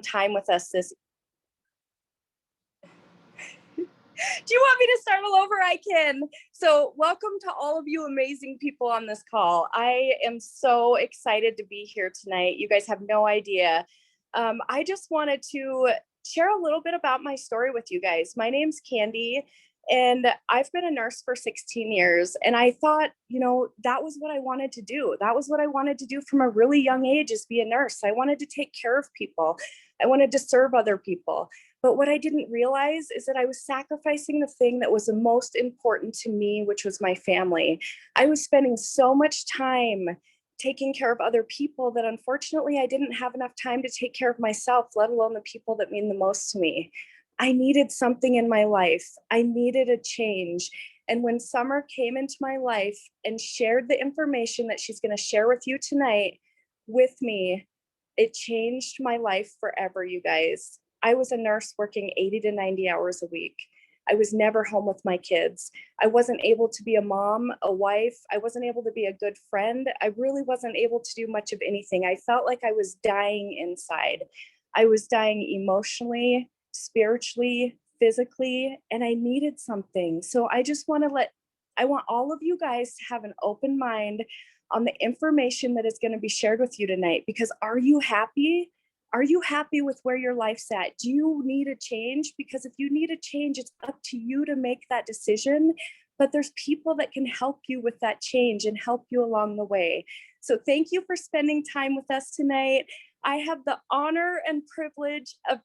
time with us this. Do you want me to start all over? I can. So welcome to all of you amazing people on this call. I am so excited to be here tonight. You guys have no idea. I just wanted to share a little bit about my story with you guys. My name's Candy, and I've been a nurse for 16 years. And I thought, that was what I wanted to do. That was what I wanted to do from a really young age, is be a nurse. I wanted to take care of people. I wanted to serve other people. But what I didn't realize is that I was sacrificing the thing that was the most important to me, which was my family. I was spending so much time taking care of other people that unfortunately I didn't have enough time to take care of myself, let alone the people that mean the most to me. I needed something in my life. I needed a change. And when Summer came into my life and shared the information that she's going to share with you tonight with me, it changed my life forever, you guys. I was a nurse working 80 to 90 hours a week. I was never home with my kids. I wasn't able to be a mom, a wife. I wasn't able to be a good friend. I really wasn't able to do much of anything. I felt like I was dying inside. I was dying emotionally, spiritually, physically, and I needed something. So I want all of you guys to have an open mind on the information that is going to be shared with you tonight, because are you happy? Are you happy with where your life's at? Do you need a change? Because if you need a change, it's up to you to make that decision. But there's people that can help you with that change and help you along the way. So thank you for spending time with us tonight. I have the honor and privilege of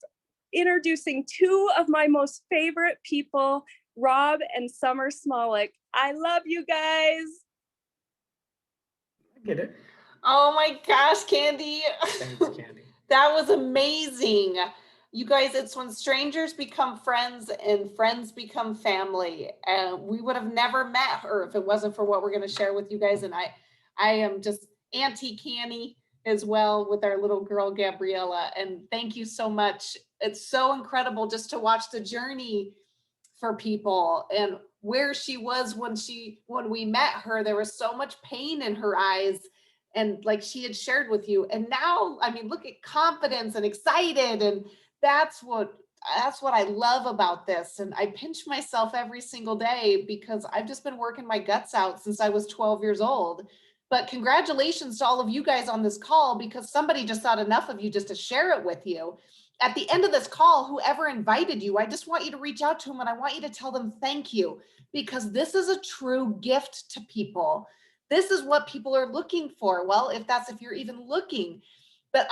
introducing two of my most favorite people, Rob and Summer Smolik. I love you guys. I get it. Oh my gosh, Candy. Thanks, Candy. That was amazing. You guys, it's when strangers become friends and friends become family. And we would have never met her if it wasn't for what we're going to share with you guys. And I am just Auntie Candy as well with our little girl, Gabriella. And thank you so much. It's so incredible just to watch the journey for people and where she was when we met her. There was so much pain in her eyes, and like she had shared with you, and now I mean, look at confidence and excited, and that's what I love about this. And I pinch myself every single day because I've just been working my guts out since I was 12 years old. But congratulations to all of you guys on this call, because somebody just thought enough of you just to share it with you. At the end of this call, whoever invited you, I just want you to reach out to them and I want you to tell them thank you, because this is a true gift to people. This is what people are looking for. Well, if you're even looking. But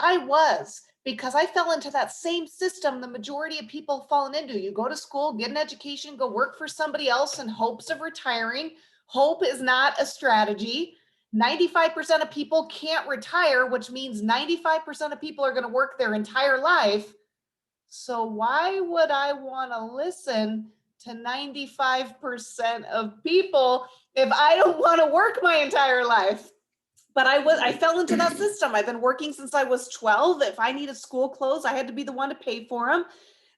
because I fell into that same system the majority of people have fallen into. You go to school, get an education, go work for somebody else in hopes of retiring. Hope is not a strategy. 95% of people can't retire, which means 95% of people are going to work their entire life. So why would I want to listen to 95% of people if I don't want to work my entire life? But I fell into that system. I've been working since I was 12. If I needed school clothes, I had to be the one to pay for them.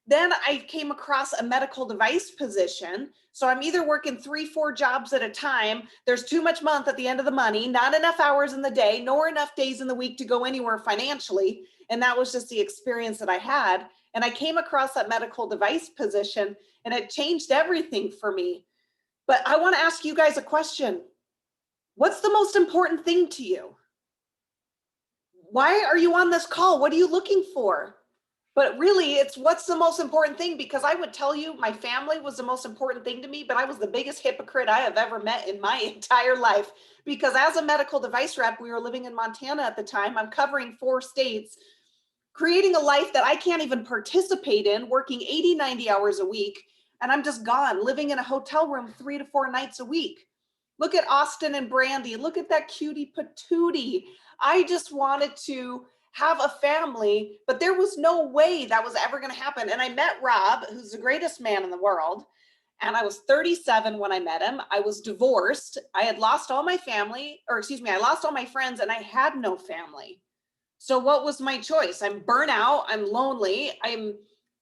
Then I came across a medical device position. So I'm either working 3-4 jobs at a time. There's too much month at the end of the money, not enough hours in the day, nor enough days in the week to go anywhere financially. And that was just the experience that I had. And I came across that medical device position and it changed everything for me. But I want to ask you guys a question. What's the most important thing to you? Why are you on this call? What are you looking for? But really, it's what's the most important thing, because I would tell you my family was the most important thing to me, but I was the biggest hypocrite I have ever met in my entire life. Because as a medical device rep, we were living in Montana at the time. I'm covering 4 states, creating a life that I can't even participate in, working 80, 90 hours a week. And I'm just gone, living in a hotel room 3 to 4 nights a week. Look at Austin and Brandy. Look at that cutie patootie. I just wanted to have a family, but there was no way that was ever going to happen. And I met Rob, who's the greatest man in the world. And I was 37 when I met him. I was divorced. I had lost all my family, I lost all my friends, and I had no family. So what was my choice? I'm burnout. I'm lonely. I'm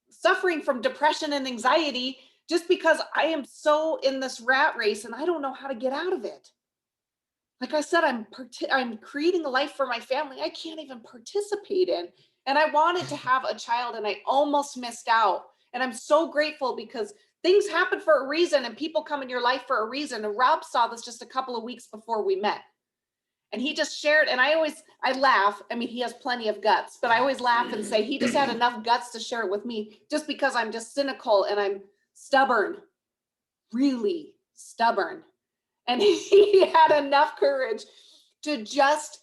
suffering from depression and anxiety just because I am so in this rat race and I don't know how to get out of it. Like I said, I'm creating a life for my family I can't even participate in. And I wanted to have a child and I almost missed out. And I'm so grateful because things happen for a reason and people come in your life for a reason. And Rob saw this just a couple of weeks before we met. And he just shared, and I laugh. I mean, he has plenty of guts, but I always laugh and say he just had enough guts to share it with me just because I'm just cynical and I'm stubborn, really stubborn. And he had enough courage to just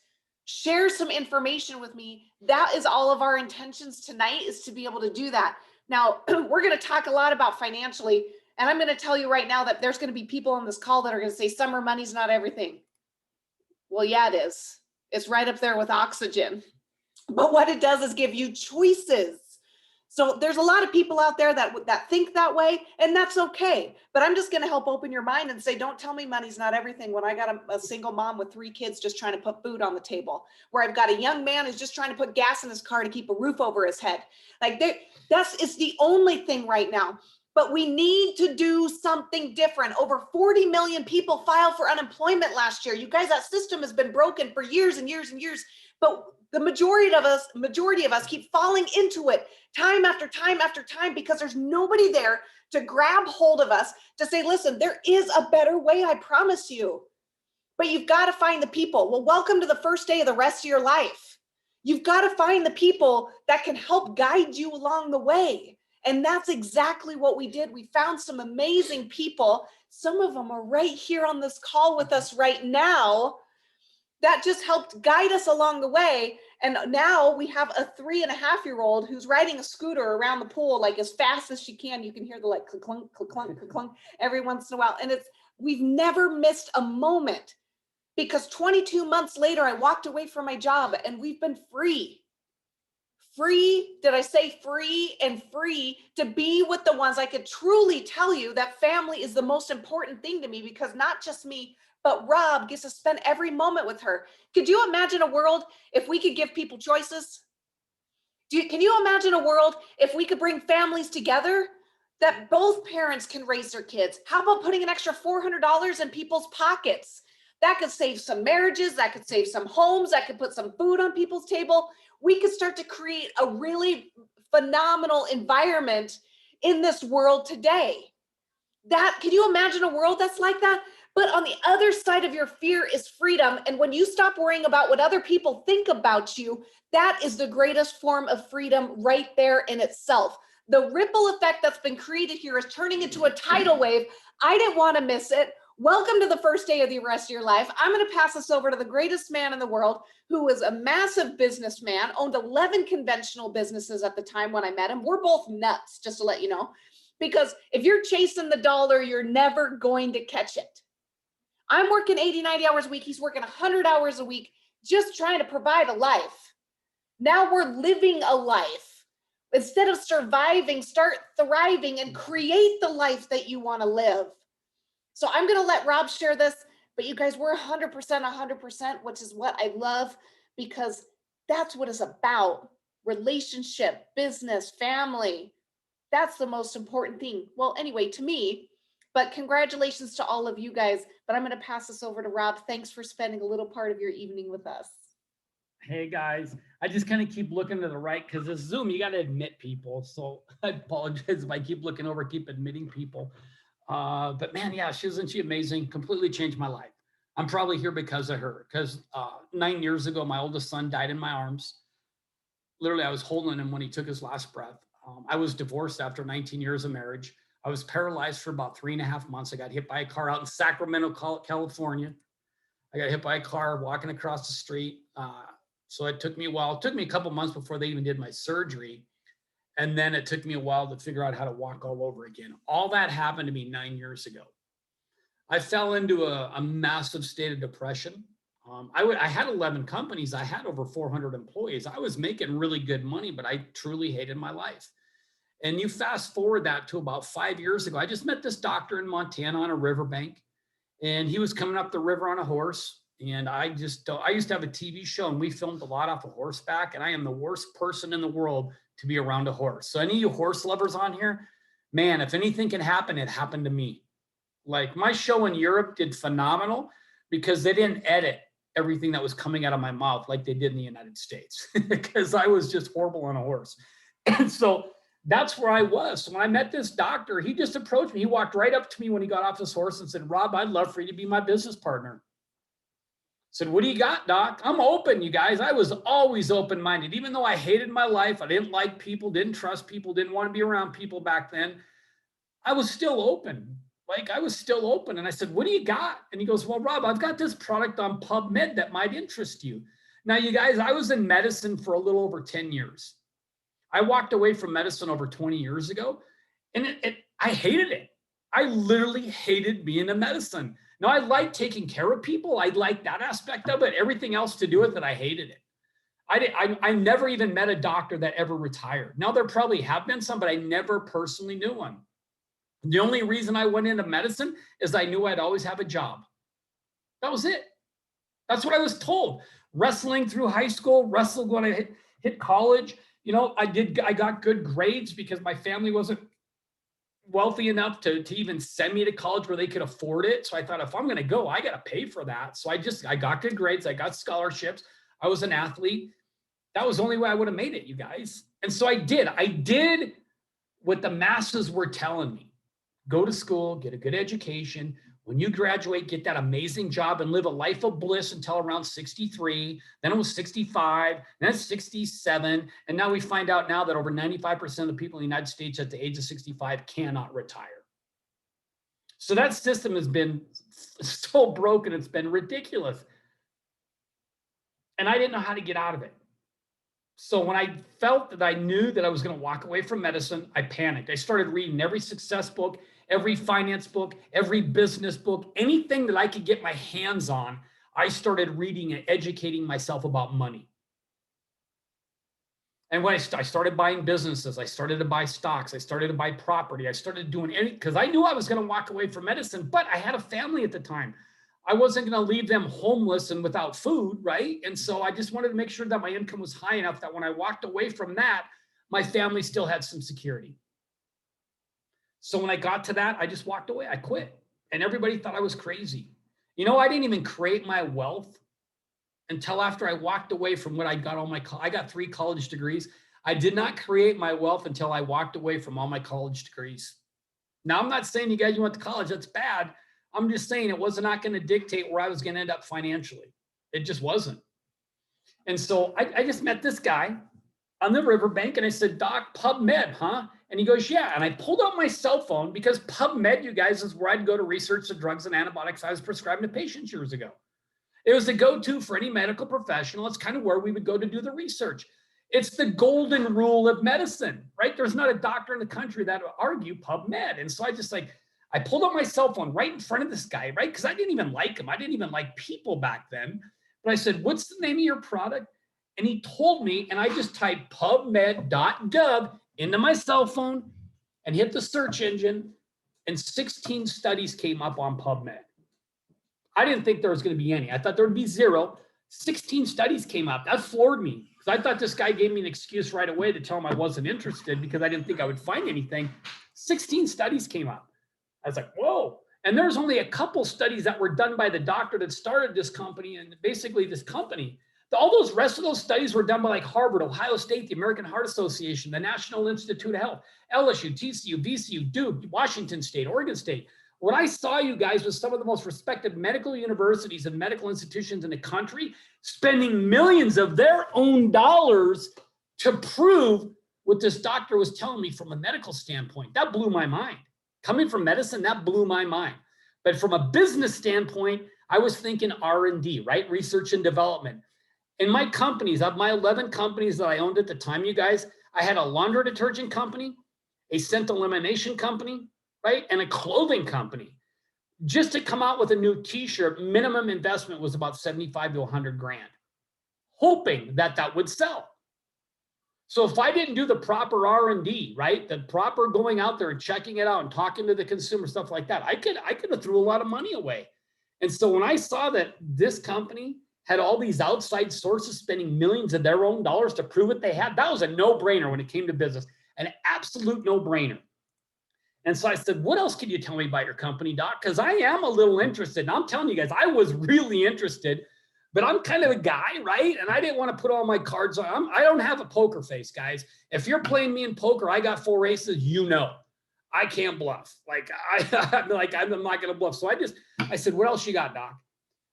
share some information with me. That is all of our intentions tonight, is to be able to do that. Now, we're going to talk a lot about financially, and I'm going to tell you right now that there's going to be people on this call that are going to say summer money's not everything. Well, yeah, it is. It's right up there with oxygen. But what it does is give you choices. So there's a lot of people out there that think that way, and that's okay. But I'm just going to help open your mind and say, don't tell me money's not everything when I got a single mom with 3 kids just trying to put food on the table, where I've got a young man who's just trying to put gas in his car to keep a roof over his head. Like it's the only thing right now. But we need to do something different. Over 40 million people filed for unemployment last year. You guys, that system has been broken for years and years and years. But the majority of us keep falling into it time after time after time because there's nobody there to grab hold of us to say, listen, there is a better way, I promise you. But you've got to find the people. Well, welcome to the first day of the rest of your life. You've got to find the people that can help guide you along the way. And that's exactly what we did. We found some amazing people. Some of them are right here on this call with us right now that just helped guide us along the way. And now we have a 3.5-year-old who's riding a scooter around the pool like as fast as she can. You can hear the like clunk, clunk, clunk, clunk every once in a while. And we've never missed a moment because 22 months later, I walked away from my job and we've been free. Free, did I say free? And free to be with the ones I could truly tell you that family is the most important thing to me, because not just me, but Rob gets to spend every moment with her. Could you imagine a world if we could give people choices? Can you imagine a world if we could bring families together that both parents can raise their kids? How about putting an extra $400 in people's pockets? That could save some marriages, that could save some homes, that could put some food on people's table. We could start to create a really phenomenal environment in this world today. Can you imagine a world that's like that? But on the other side of your fear is freedom. And when you stop worrying about what other people think about you, that is the greatest form of freedom right there in itself. The ripple effect that's been created here is turning into a tidal wave. I didn't want to miss it. Welcome to the first day of the rest of your life. I'm going to pass this over to the greatest man in the world, who was a massive businessman, owned 11 conventional businesses at the time when I met him. We're both nuts, just to let you know, because if you're chasing the dollar, you're never going to catch it. I'm working 80, 90 hours a week. He's working 100 hours a week, just trying to provide a life. Now we're living a life. Instead of surviving, start thriving and create the life that you want to live. So I'm going to let Rob share this, but you guys, we're 100%, which is what I love, because that's what it's about. Relationship, business, family. That's the most important thing. Well, anyway, to me, but congratulations to all of you guys. But I'm going to pass this over to Rob. Thanks for spending a little part of your evening with us. Hey guys, I just kind of keep looking to the right because this Zoom, you got to admit people. So I apologize if I keep looking over, keep admitting people. But man, yeah, isn't she amazing? Completely changed my life. I'm probably here because of her, because 9 years ago, my oldest son died in my arms. Literally, I was holding him when he took his last breath. I was divorced after 19 years of marriage. I was paralyzed for about 3.5 months. I got hit by a car out in Sacramento, California. I got hit by a car walking across the street. So it took me a while. It took me a couple months before they even did my surgery. And then it took me a while to figure out how to walk all over again. All that happened to me 9 years ago. I fell into a massive state of depression. I had 11 companies. I had over 400 employees. I was making really good money, but I truly hated my life. And you fast forward that to about 5 years ago. I just met this doctor in Montana on a riverbank, and he was coming up the river on a horse. And I used to have a TV show, and we filmed a lot off of horseback. And I am the worst person in the world to be around a horse. So any of you horse lovers on here, man, if anything can happen, it happened to me. Like my show in Europe did phenomenal because they didn't edit. everything that was coming out of my mouth like they did in the United States because I was just horrible on a horse. And so that's where I was. So when I met this doctor, he just approached me. He walked right up to me when he got off his horse and said, Rob, I'd love for you to be my business partner. I said, what do you got, doc? I'm open, you guys. I was always open-minded. Even though I hated my life, I didn't like people, didn't trust people, didn't want to be around people back then, I was still open. Like I was still open. And I said, what do you got? And he goes, well, Rob, I've got this product on Pubmed that might interest you. Now, you guys, I was in medicine for a little over 10 years. I walked away from medicine over 20 years ago, and I hated it. I literally hated being in medicine. Now, I like taking care of people. I like that aspect of it. Everything else to do with it, I hated it. I never even met a doctor that ever retired. Now, there probably have been some, but I never personally knew one. The only reason I went into medicine is I knew I'd always have a job. That was it. That's what I was told. Wrestling through high school, wrestled when I hit college. You know, I got good grades because my family wasn't wealthy enough to even send me to college where they could afford it. So I thought, if I'm going to go, I got to pay for that. So I got good grades. I got scholarships. I was an athlete. That was the only way I would have made it, you guys. And so I did what the masses were telling me. Go to school, get a good education. When you graduate, get that amazing job and live a life of bliss until around 63. Then it was 65, then it's 67. And now we find out now that over 95% of the people in the United States at the age of 65 cannot retire. So that system has been so broken, it's been ridiculous. And I didn't know how to get out of it. So when I felt that I knew that I was going to walk away from medicine, I panicked. I started reading every success book, every finance book, every business book, anything that I could get my hands on. I started reading and educating myself about money. And when I started buying businesses, I started to buy stocks, I started to buy property, I started doing anything because I knew I was going to walk away from medicine, but I had a family at the time. I wasn't going to leave them homeless and without food, right? And so I just wanted to make sure that my income was high enough that when I walked away from that, my family still had some security. So when I got to that, I just walked away. I quit. And everybody thought I was crazy. You know, I didn't even create my wealth until after I walked away from what I got I got 3 college degrees. I did not create my wealth until I walked away from all my college degrees. Now, I'm not saying you guys, you went to college, that's bad. I'm just saying it was not going to dictate where I was going to end up financially. It just wasn't. And so I just met this guy on the riverbank and I said, Doc, Pubmed, huh? And he goes, yeah. And I pulled out my cell phone because Pubmed, you guys, is where I'd go to research the drugs and antibiotics I was prescribing to patients years ago. It was the go-to for any medical professional. It's kind of where we would go to do the research. It's the golden rule of medicine, right? There's not a doctor in the country that would argue Pubmed. And so I pulled out my cell phone right in front of this guy, right? Because I didn't even like him. I didn't even like people back then. But I said, what's the name of your product? And he told me, and I just typed pubmed.gov into my cell phone and hit the search engine, and 16 studies came up on PubMed. I didn't think there was going to be any. I thought there would be 0. 16 studies came up. That floored me because I thought this guy gave me an excuse right away to tell him I wasn't interested because I didn't think I would find anything. 16 studies came up. I was like, whoa. And there's only a couple studies that were done by the doctor that started this company and basically this company. All those rest of those studies were done by like Harvard, Ohio State, the American Heart Association, the National Institute of Health, LSU, TCU, VCU, Duke, Washington State, Oregon State. What I saw, you guys, was some of the most respected medical universities and medical institutions in the country spending millions of their own dollars to prove what this doctor was telling me from a medical standpoint. That blew my mind. Coming from medicine, that blew my mind. But from a business standpoint, I was thinking R&D, right? Research and development. In my companies, of my 11 companies that I owned at the time, you guys, I had a laundry detergent company, a scent elimination company, right? And a clothing company. Just to come out with a new t-shirt, minimum investment was about 75 to 100 grand, hoping that that would sell. So if I didn't do the proper R&D, right? The proper going out there and checking it out and talking to the consumer, stuff like that, I could have threw a lot of money away. And so when I saw that this company had all these outside sources spending millions of their own dollars to prove what they had, that was a no-brainer when it came to business, an absolute no-brainer. And so I said, what else can you tell me about your company, Doc? Because I am a little interested. And I'm telling you guys, I was really interested. but I'm kind of a guy, right? And I didn't want to put all my cards on. I don't have a poker face, guys. If you're playing me in poker, I got 4 aces, you know. I can't bluff. Like I'm not going to bluff. So I said, what else you got, Doc?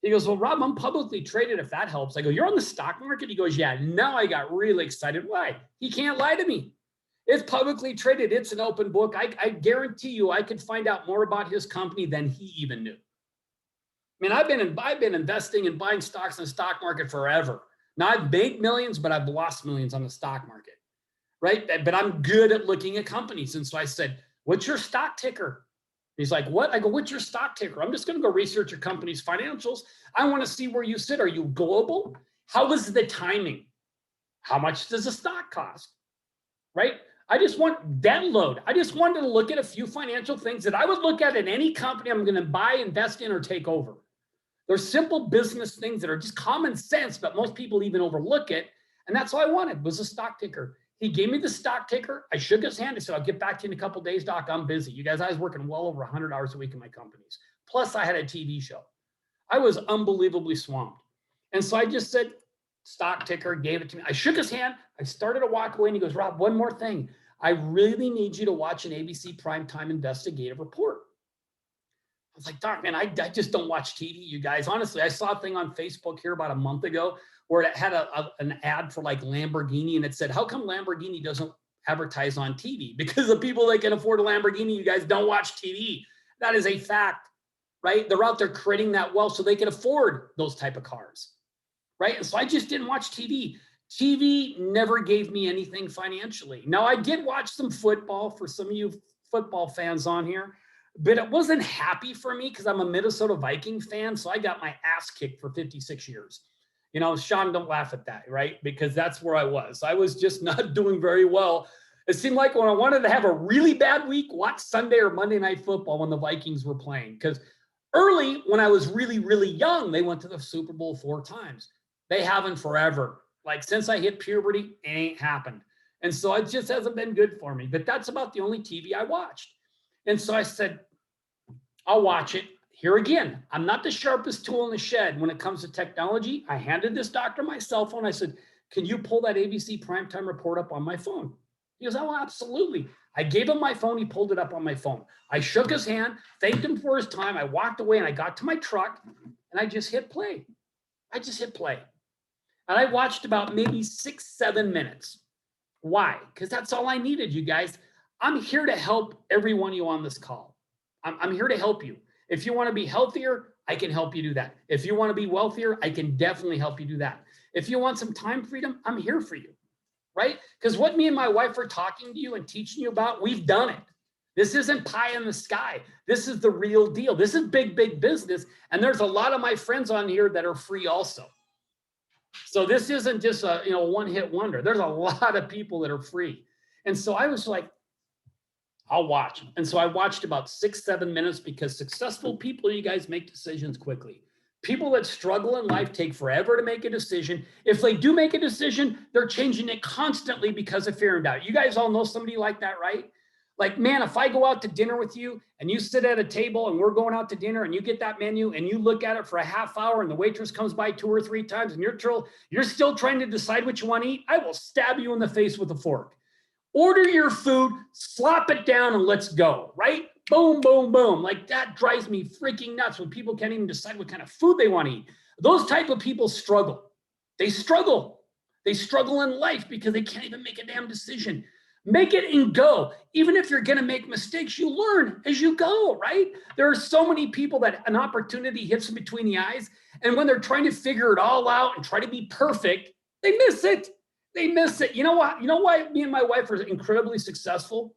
He goes, well, Rob, I'm publicly traded if that helps. I go, you're on the stock market? He goes, yeah. Now I got really excited. Why? He can't lie to me. It's publicly traded. It's an open book. I guarantee you I could find out more about his company than he even knew. I mean, I've been investing and buying stocks in the stock market forever. Now I've made millions, but I've lost millions on the stock market, right? But I'm good at looking at companies. And so I said, what's your stock ticker? He's like, what? I go, what's your stock ticker? I'm just going to go research your company's financials. I want to see where you sit. Are you global? How is the timing? How much does a stock cost? Right? I just want download. I just wanted to look at a few financial things that I would look at in any company I'm going to buy, invest in, or take over. There's simple business things that are just common sense, but most people even overlook it. And that's all I wanted was a stock ticker. He gave me the stock ticker. I shook his hand. I said, I'll get back to you in a couple of days, Doc. I'm busy. You guys, I was working well over 100 hours a week in my companies. Plus, I had a TV show. I was unbelievably swamped. And so I just said, stock ticker, gave it to me. I shook his hand. I started to walk away, and he goes, Rob, one more thing. I really need you to watch an ABC primetime investigative report. I was like, Doc, man, I just don't watch TV, you guys. Honestly, I saw a thing on Facebook here about a month ago where it had an ad for like Lamborghini, and it said, how come Lamborghini doesn't advertise on TV? Because the people that can afford a Lamborghini, you guys don't watch TV. That is a fact, right? They're out there creating that wealth so they can afford those type of cars, right? And so I just didn't watch TV. TV never gave me anything financially. Now, I did watch some football for some of you football fans on here, but it wasn't happy for me because I'm a Minnesota Viking fan. So I got my ass kicked for 56 years. You know, Sean, don't laugh at that, right? Because that's where I was. I was just not doing very well. It seemed like when I wanted to have a really bad week, watch Sunday or Monday Night Football when the Vikings were playing. Because early, when I was really, really young, they went to the Super Bowl 4 times. They haven't forever. Like since I hit puberty, it ain't happened. And so it just hasn't been good for me. But that's about the only TV I watched. And so I said, I'll watch it. Here again, I'm not the sharpest tool in the shed when it comes to technology. I handed this doctor my cell phone. I said, can you pull that ABC primetime report up on my phone? He goes, oh, absolutely. I gave him my phone. He pulled it up on my phone. I shook his hand, thanked him for his time. I walked away and I got to my truck and I just hit play. And I watched about maybe 6-7 minutes. Why? Because that's all I needed, you guys. I'm here to help every one of you on this call. I'm here to help you. If you want to be healthier, I can help you do that. If you want to be wealthier, I can definitely help you do that. If you want some time freedom, I'm here for you, right? Because what me and my wife are talking to you and teaching you about, we've done it. This isn't pie in the sky. This is the real deal. This is big, big business. And there's a lot of my friends on here that are free also. So this isn't just a one-hit wonder. There's a lot of people that are free. And so I was like, I'll watch. And so I watched about 6-7 minutes because successful people, you guys, make decisions quickly. People that struggle in life take forever to make a decision. If they do make a decision, they're changing it constantly because of fear and doubt. You guys all know somebody like that, right? Like, man, if I go out to dinner with you and you sit at a table and we're going out to dinner and you get that menu and you look at it for a half hour and the waitress comes by 2 or 3 times and you're still trying to decide what you want to eat, I will stab you in the face with a fork. Order your food, slop it down, and let's go, right? Boom, boom, boom. Like that drives me freaking nuts when people can't even decide what kind of food they want to eat. Those type of people struggle. They struggle. They struggle in life because they can't even make a damn decision. Make it and go. Even if you're going to make mistakes, you learn as you go, right? There are so many people that an opportunity hits them between the eyes. And when they're trying to figure it all out and try to be perfect, they miss it. They miss it. You know what? You know why me and my wife are incredibly successful?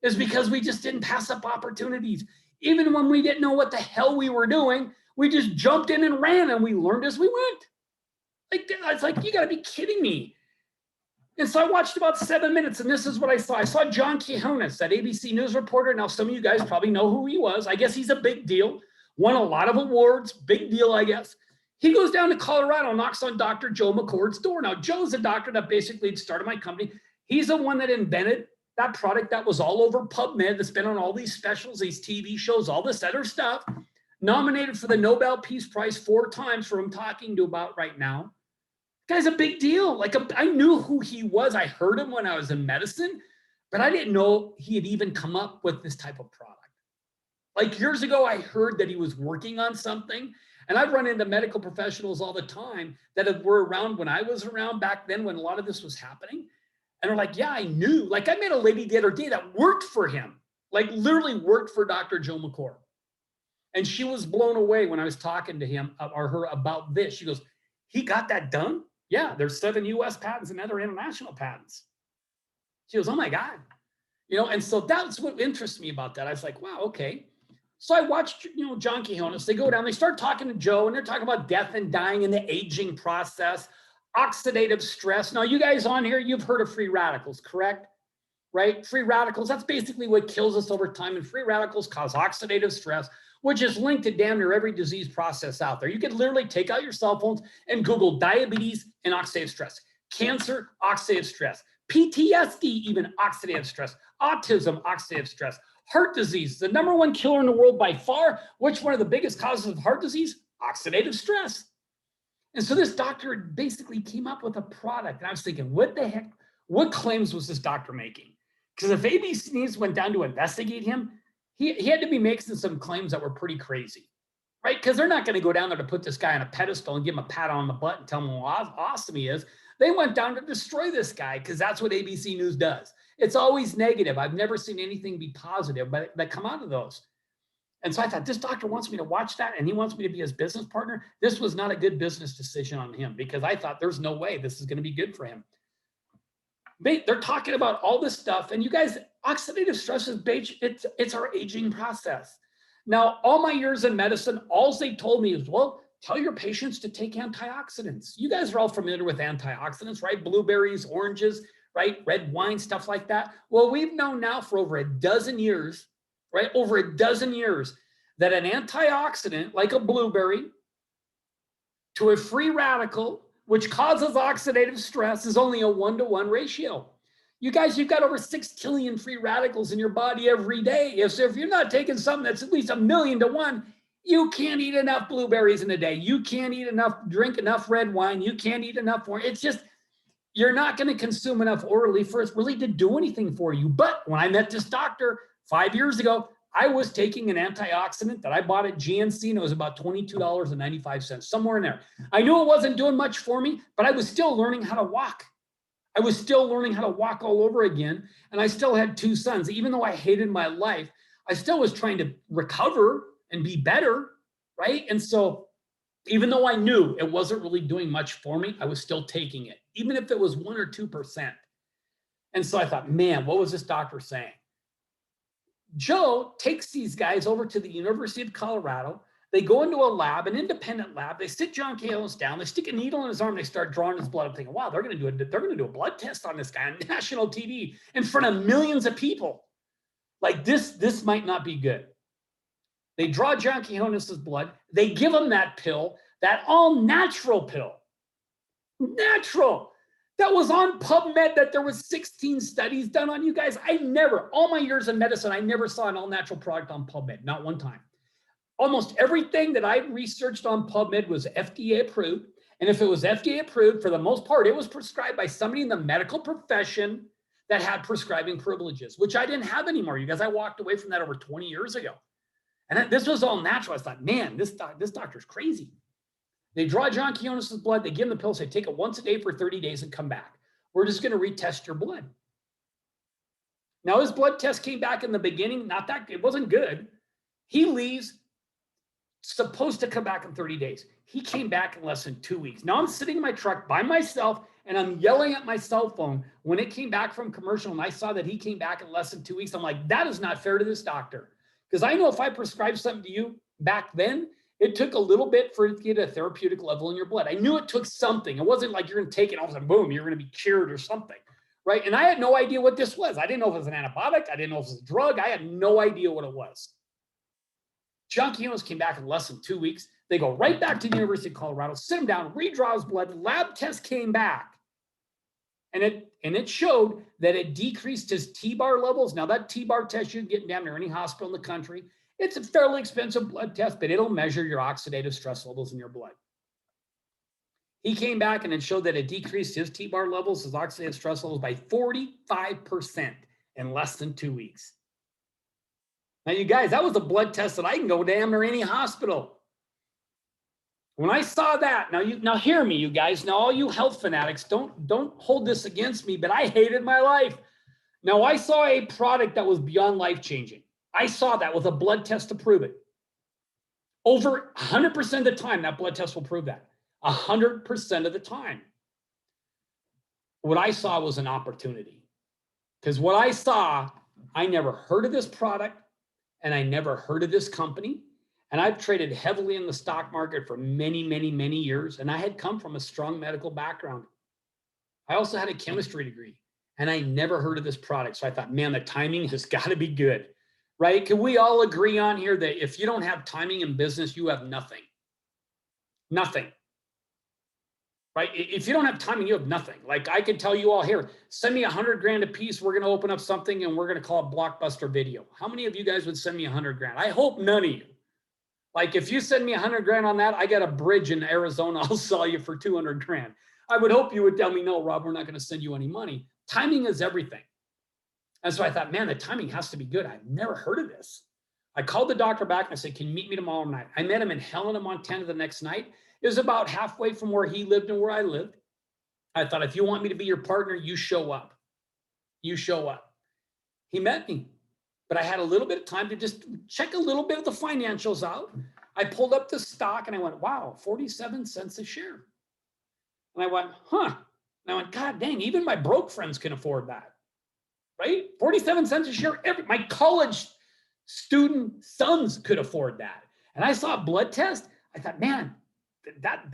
Is because we just didn't pass up opportunities. Even when we didn't know what the hell we were doing, we just jumped in and ran and we learned as we went. Like, it's like, you got to be kidding me. And so I watched about 7 minutes and this is what I saw. I saw John Quinones, that ABC News reporter. Now, some of you guys probably know who he was. I guess he's a big deal. Won a lot of awards. Big deal, I guess. He goes down to Colorado, knocks on Dr. Joe McCord's door. Now, Joe's a doctor that basically had started my company. He's the one that invented that product that was all over Pubmed, that's been on all these specials, these TV shows, all this other stuff. nominated for the Nobel Peace Prize 4 times for him talking to about right now. Guy's a big deal. Like I knew who he was. I heard him when I was in medicine, but I didn't know he had even come up with this type of product. Like years ago, I heard that he was working on something, and I've run into medical professionals all the time that were around when I was around back then when a lot of this was happening. And they're like, yeah, I knew. Like I met a lady the other day that worked for him, like literally worked for Dr. Joe McCord. And she was blown away when I was talking to him or her about this. She goes, he got that done? Yeah, there's 7 US patents and other international patents. She goes, oh my God. And so that's what interests me about that. I was like, wow, okay. So I watched, John Quinones, they go down, they start talking to Joe, and they're talking about death and dying and the aging process, oxidative stress. Now, you guys on here, you've heard of free radicals, correct? Right? Free radicals, that's basically what kills us over time. And free radicals cause oxidative stress, which is linked to damn near every disease process out there. You could literally take out your cell phones and Google diabetes and oxidative stress, cancer, oxidative stress, PTSD, even oxidative stress, autism, oxidative stress, heart disease, the #1 killer in the world by far. Which one of the biggest causes of heart disease? Oxidative stress. And so this doctor basically came up with a product. And I was thinking, what the heck, what claims was this doctor making? Because if ABC News went down to investigate him, he had to be making some claims that were pretty crazy, right? Because they're not going to go down there to put this guy on a pedestal and give him a pat on the butt and tell him how awesome he is. They went down to destroy this guy because that's what ABC News does. It's always negative. I've never seen anything be positive, but that come out of those. And so I thought, this doctor wants me to watch that and he wants me to be his business partner. This was not a good business decision on him because I thought there's no way this is going to be good for him. They're talking about all this stuff. And you guys, oxidative stress is it's our aging process. Now, all my years in medicine, all they told me is, well, tell your patients to take antioxidants. You guys are all familiar with antioxidants, right? Blueberries, oranges, right? Red wine, stuff like that. Well, we've known now for over a dozen years, right? Over a dozen years that an antioxidant like a blueberry to a free radical, which causes oxidative stress, is only a 1-to-1 ratio. You guys, you've got over 6 trillion free radicals in your body every day. So if you're not taking something that's at least 1,000,000 to 1, you can't eat enough blueberries in a day. You can't drink enough red wine. You can't eat enough orange. It's just, you're not going to consume enough orally for it really to do anything for you. But when I met this doctor 5 years ago, I was taking an antioxidant that I bought at GNC, and it was about $22.95, somewhere in there. I knew it wasn't doing much for me, but I was still learning how to walk. I was still learning how to walk all over again. And I still had 2 sons. Even though I hated my life, I still was trying to recover and be better, right? And so even though I knew it wasn't really doing much for me, I was still taking it, even if it was 1 or 2%. And so I thought, man, what was this doctor saying? Joe takes these guys over to the University of Colorado. They go into a lab, an independent lab. They sit John Quinones down. They stick a needle in his arm. They start drawing his blood. I'm thinking, wow, they're going to do a blood test on this guy on national TV in front of millions of people. Like this might not be good. They draw John Quinones' blood. They give him that pill, that all natural pill. Natural. That was on Pubmed, that there was 16 studies done on. You guys, all my years in medicine, I never saw an all natural product on Pubmed, not one time. Almost everything that I researched on Pubmed was FDA approved. And if it was FDA approved, for the most part, it was prescribed by somebody in the medical profession that had prescribing privileges, which I didn't have anymore. You guys, I walked away from that over 20 years ago. And this was all natural. I thought, man, this doctor's crazy. They draw John Quinones' blood. They give him the pill, say, take it once a day for 30 days and come back. We're just going to retest your blood. Now, his blood test came back in the beginning. It wasn't good. He leaves, supposed to come back in 30 days. He came back in less than 2 weeks. Now I'm sitting in my truck by myself and I'm yelling at my cell phone when it came back from commercial and I saw that he came back in less than 2 weeks. I'm like, that is not fair to this doctor. Because I know if I prescribed something to you back then, it took a little bit for it to get a therapeutic level in your blood. I knew it took something. It wasn't like you're going to take it all of a sudden, boom, you're going to be cured or something, right? And I had no idea what this was. I didn't know if it was an antibiotic. I didn't know if it was a drug. I had no idea what it was. John Quinones came back in less than 2 weeks. They go right back to the University of Colorado, sit him down, redraw his blood. Lab test came back. And it showed that it decreased his T-bar levels. Now, that T-bar test you can get in damn near any hospital in the country. It's a fairly expensive blood test, but it'll measure your oxidative stress levels in your blood. He came back and it showed that it decreased his T-bar levels, his oxidative stress levels by 45% in less than 2 weeks. Now, you guys, that was a blood test that I can go damn near any hospital. When I saw that, now hear me, you guys. Now, all you health fanatics, don't hold this against me, but I hated my life. Now, I saw a product that was beyond life-changing. I saw that with a blood test to prove it. Over 100% of the time, that blood test will prove that. 100% of the time. What I saw was an opportunity. Because what I saw, I never heard of this product, and I never heard of this company. And I've traded heavily in the stock market for many, many, many years. And I had come from a strong medical background. I also had a chemistry degree, and I never heard of this product. So I thought, man, the timing has got to be good, right? Can we all agree on here that if you don't have timing in business, you have nothing? Nothing. Right? If you don't have timing, you have nothing. Like I could tell you all here, send me 100 grand a piece. We're going to open up something and we're going to call it Blockbuster Video. How many of you guys would send me 100 grand? I hope none of you. Like if you send me 100 grand on that, I got a bridge in Arizona. I'll sell you for 200 grand. I would hope you would tell me, no, Rob, we're not going to send you any money. Timing is everything. And so I thought, man, the timing has to be good. I've never heard of this. I called the doctor back and I said, can you meet me tomorrow night? I met him in Helena, Montana the next night. It was about halfway from where he lived and where I lived. I thought, if you want me to be your partner, you show up. You show up. He met me, but I had a little bit of time to just check a little bit of the financials out. I pulled up the stock and I went, wow, 47 cents a share. And I went, huh. And I went, God dang, even my broke friends can afford that, right? 47 cents a share. My college student sons could afford that. And I saw a blood test. I thought, man, that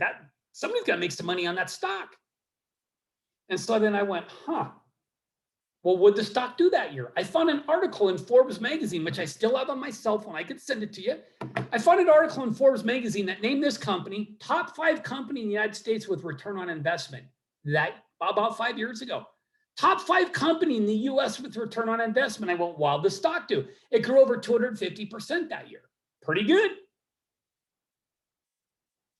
somebody's got to make some money on that stock. And so then I went, huh, well, would the stock do that year? I found an article in Forbes magazine, which I still have on my cell phone. I could send it to you. I found an article in Forbes magazine that named this company top 5 company in the United States with return on investment. That about 5 years ago. Top 5 company in the US with return on investment. I went, wow, the stock do. It grew over 250% that year. Pretty good.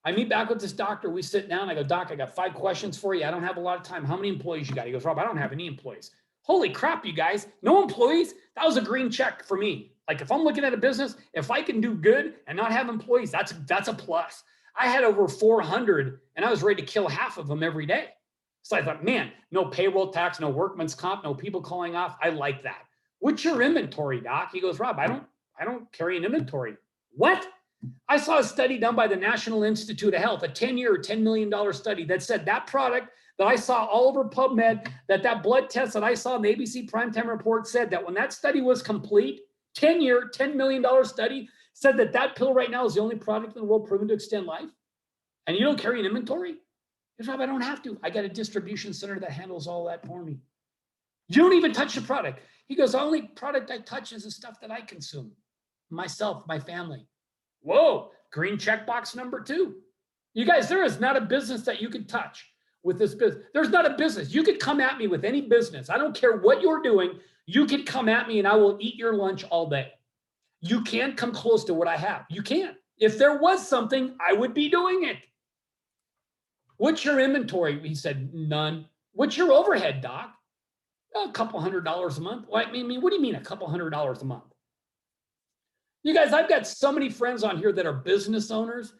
I meet back with this doctor. We sit down. I go, Doc, I got 5 questions for you. I don't have a lot of time. How many employees you got? He goes, Rob, I don't have any employees. Holy crap, you guys. No employees? That was a green check for me. Like if I'm looking at a business, if I can do good and not have employees, that's a plus. I had over 400 and I was ready to kill half of them every day. So I thought, man, no payroll tax, no workman's comp, no people calling off. I like that. What's your inventory, Doc? He goes, Rob, I don't carry an inventory. What? I saw a study done by the National Institute of Health, a 10-year, $10 million study that said that product that I saw all over Pubmed, that blood test that I saw in the ABC Primetime Report said that when that study was complete, 10-year, $10 million study said that pill right now is the only product in the world proven to extend life. And you don't carry an inventory? He goes, Rob, I don't have to. I got a distribution center that handles all that for me. You don't even touch the product. He goes, the only product I touch is the stuff that I consume. Myself, my family. Whoa, green checkbox number 2. You guys, there is not a business that you could touch with this business. There's not a business. You could come at me with any business. I don't care what you're doing. You could come at me and I will eat your lunch all day. You can't come close to what I have. You can't. If there was something, I would be doing it. What's your inventory? He said, none. What's your overhead, Doc? A couple $100 a month. Well, I mean, what do you mean a couple $100 a month? You guys, I've got so many friends on here that are business owners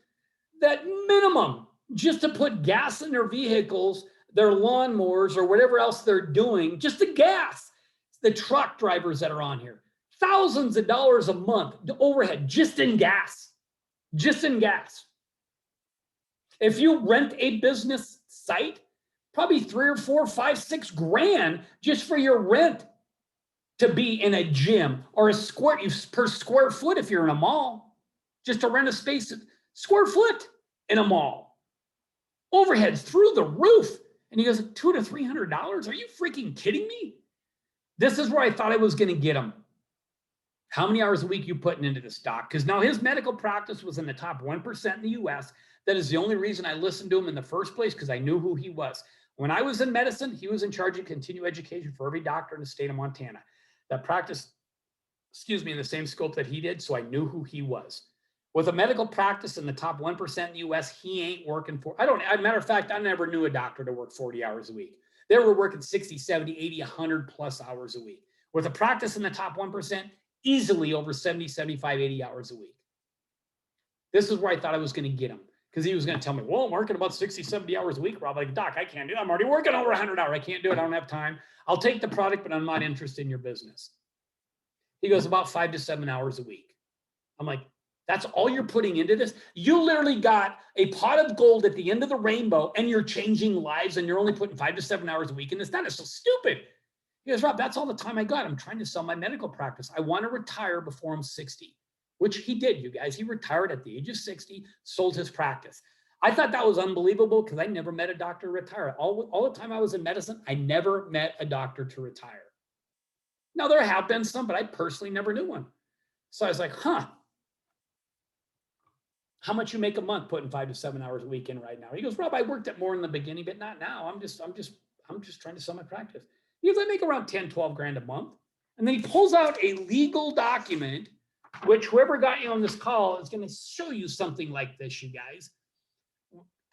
that minimum just to put gas in their vehicles, their lawnmowers or whatever else they're doing, just the gas, the truck drivers that are on here, thousands of dollars a month overhead just in gas, just in gas. If you rent a business site, probably 3 or 4, 5, 6 grand just for your rent to be in a gym or per square foot if you're in a mall, just to rent a space, square foot in a mall. Overheads through the roof. And he goes, $200 to $300? Are you freaking kidding me? This is where I thought I was going to get him. How many hours a week you putting into this, Doc? Because now his medical practice was in the top 1% in the US. That is the only reason I listened to him in the first place, because I knew who he was. When I was in medicine, he was in charge of continuing education for every doctor in the state of Montana. That practice excuse me, in the same scope that he did. So I knew who he was. With a medical practice in the top 1% in the US, he ain't working for, as a matter of fact, I never knew a doctor to work 40 hours a week. They were working 60, 70, 80, 100 plus hours a week. With a practice in the top 1%, easily over 70, 75, 80 hours a week. This is where I thought I was going to get him, because he was going to tell me, well, I'm working about 60, 70 hours a week, Rob. Like, Doc, I can't do it. I'm already working over 100 hours. I can't do it. I don't have time. I'll take the product, but I'm not interested in your business. He goes, about 5 to 7 hours a week. I'm like, that's all you're putting into this? You literally got a pot of gold at the end of the rainbow, and you're changing lives, and you're only putting 5 to 7 hours a week in this. That is so stupid. He goes, Rob, that's all the time I got. I'm trying to sell my medical practice. I want to retire before I'm 60, which he did, you guys. He retired at the age of 60, sold his practice. I thought that was unbelievable because I never met a doctor retire. All the time I was in medicine, I never met a doctor to retire. Now, there have been some, but I personally never knew one. So I was like, huh. How much you make a month putting 5 to 7 hours a week in right now? He goes, Rob, I worked at more in the beginning, but not now. I'm just trying to sell my practice. He goes, I make around 10, 12 grand a month. And then he pulls out a legal document, which whoever got you on this call is going to show you something like this, you guys.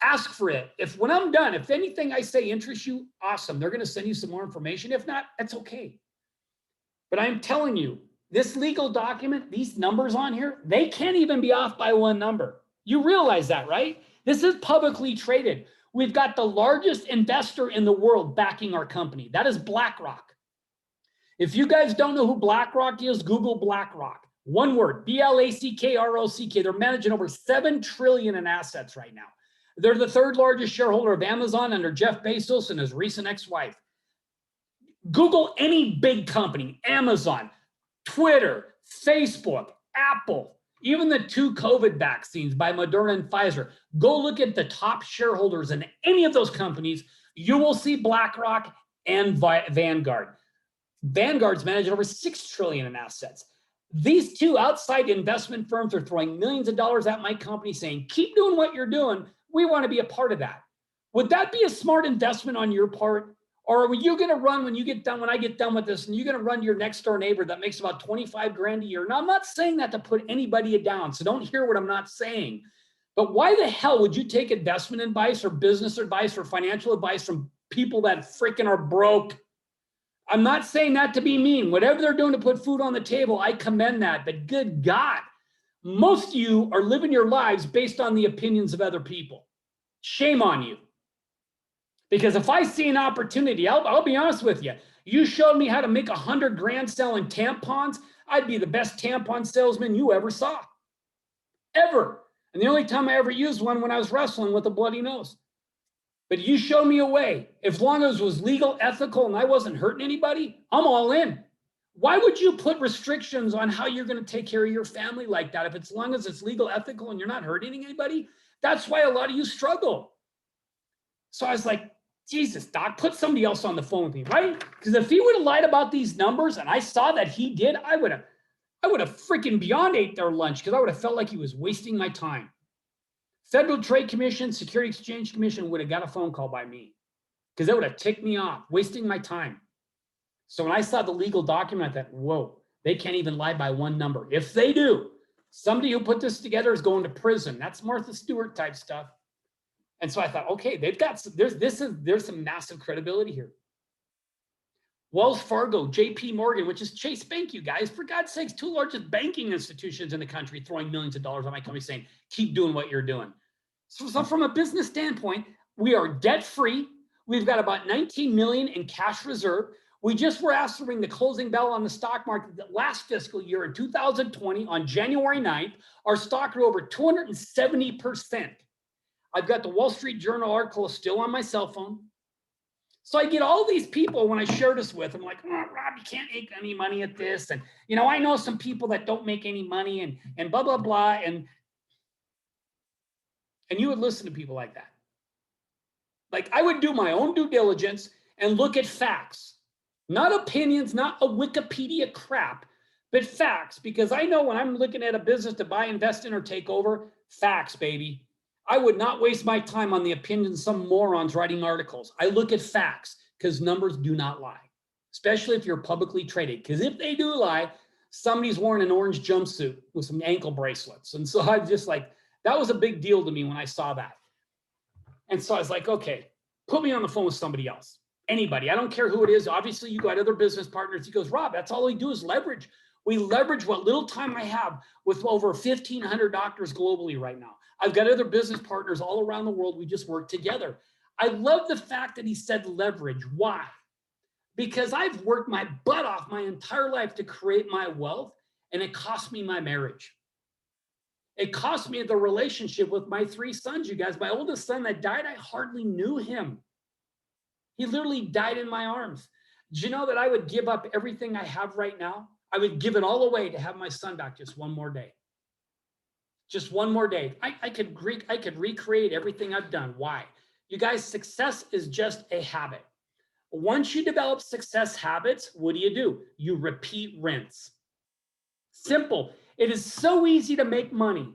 Ask for it. When I'm done, if anything I say interests you, awesome. They're going to send you some more information. If not, that's okay. But I'm telling you, this legal document, these numbers on here, they can't even be off by one number. You realize that, right? This is publicly traded. We've got the largest investor in the world backing our company. That is BlackRock. If you guys don't know who BlackRock is, Google BlackRock. One word, BlackRock. They're managing over $7 trillion in assets right now. They're the third largest shareholder of Amazon under Jeff Bezos and his recent ex-wife. Google any big company, Amazon, Twitter, Facebook, Apple, even the 2 COVID vaccines by Moderna and Pfizer. Go look at the top shareholders in any of those companies. You will see BlackRock and Vanguard. Vanguard's managing over $6 trillion in assets. These 2 outside investment firms are throwing millions of dollars at my company saying, keep doing what you're doing. We want to be a part of that. Would that be a smart investment on your part? Or are you going to run when I get done with this, and you're going to run to your next door neighbor that makes about 25 grand a year? Now, I'm not saying that to put anybody down, so don't hear what I'm not saying. But why the hell would you take investment advice or business advice or financial advice from people that freaking are broke? I'm not saying that to be mean. Whatever they're doing to put food on the table, I commend that. But good God, most of you are living your lives based on the opinions of other people. Shame on you. Because if I see an opportunity, I'll be honest with you. You showed me how to make 100 grand selling tampons, I'd be the best tampon salesman you ever saw. Ever. And the only time I ever used one when I was wrestling with a bloody nose. But you showed me a way. As long as it was legal, ethical, and I wasn't hurting anybody, I'm all in. Why would you put restrictions on how you're going to take care of your family like that? As long as it's legal, ethical, and you're not hurting anybody? That's why a lot of you struggle. So I was like, Jesus, Doc, put somebody else on the phone with me, right? Because if he would have lied about these numbers and I saw that he did, I would have freaking beyond ate their lunch, because I would have felt like he was wasting my time. Federal Trade Commission, Security Exchange Commission would have got a phone call by me, because they would have ticked me off, wasting my time. So when I saw the legal document, I thought, whoa, they can't even lie by one number. If they do, somebody who put this together is going to prison. That's Martha Stewart type stuff. And so I thought, okay, there's some massive credibility here. Wells Fargo, JP Morgan, which is Chase Bank, you guys, for God's sakes, 2 largest banking institutions in the country throwing millions of dollars on my company saying, keep doing what you're doing. So from a business standpoint, we are debt-free. We've got about 19 million in cash reserve. We just were asked to ring the closing bell on the stock market last fiscal year in 2020 on January 9th. Our stock grew over 270%. I've got the Wall Street Journal article still on my cell phone. So I get all these people when I share this with, I'm like, oh, Rob, you can't make any money at this. And, I know some people that don't make any money and blah, blah, blah. And you would listen to people like that. Like, I would do my own due diligence and look at facts, not opinions, not a Wikipedia crap, but facts. Because I know when I'm looking at a business to buy, invest in, or take over, facts, baby. I would not waste my time on the opinions of some morons writing articles. I look at facts, because numbers do not lie, especially if you're publicly traded. Because if they do lie, somebody's wearing an orange jumpsuit with some ankle bracelets. And so I just like, that was a big deal to me when I saw that. And so I was like, okay, put me on the phone with somebody else, anybody. I don't care who it is. Obviously, you got other business partners. He goes, Rob, that's all we do is leverage. We leverage what little time I have with over 1,500 doctors globally right now. I've got other business partners all around the world. We just work together. I love the fact that he said leverage. Why? Because I've worked my butt off my entire life to create my wealth, and it cost me my marriage. It cost me the relationship with my 3 sons, you guys. My oldest son that died, I hardly knew him. He literally died in my arms. Do you know that I would give up everything I have right now? I would give it all away to have my son back just one more day. Just one more day. I could recreate everything I've done. Why? You guys, success is just a habit. Once you develop success habits, what do? You repeat, rinse. Simple. It is so easy to make money,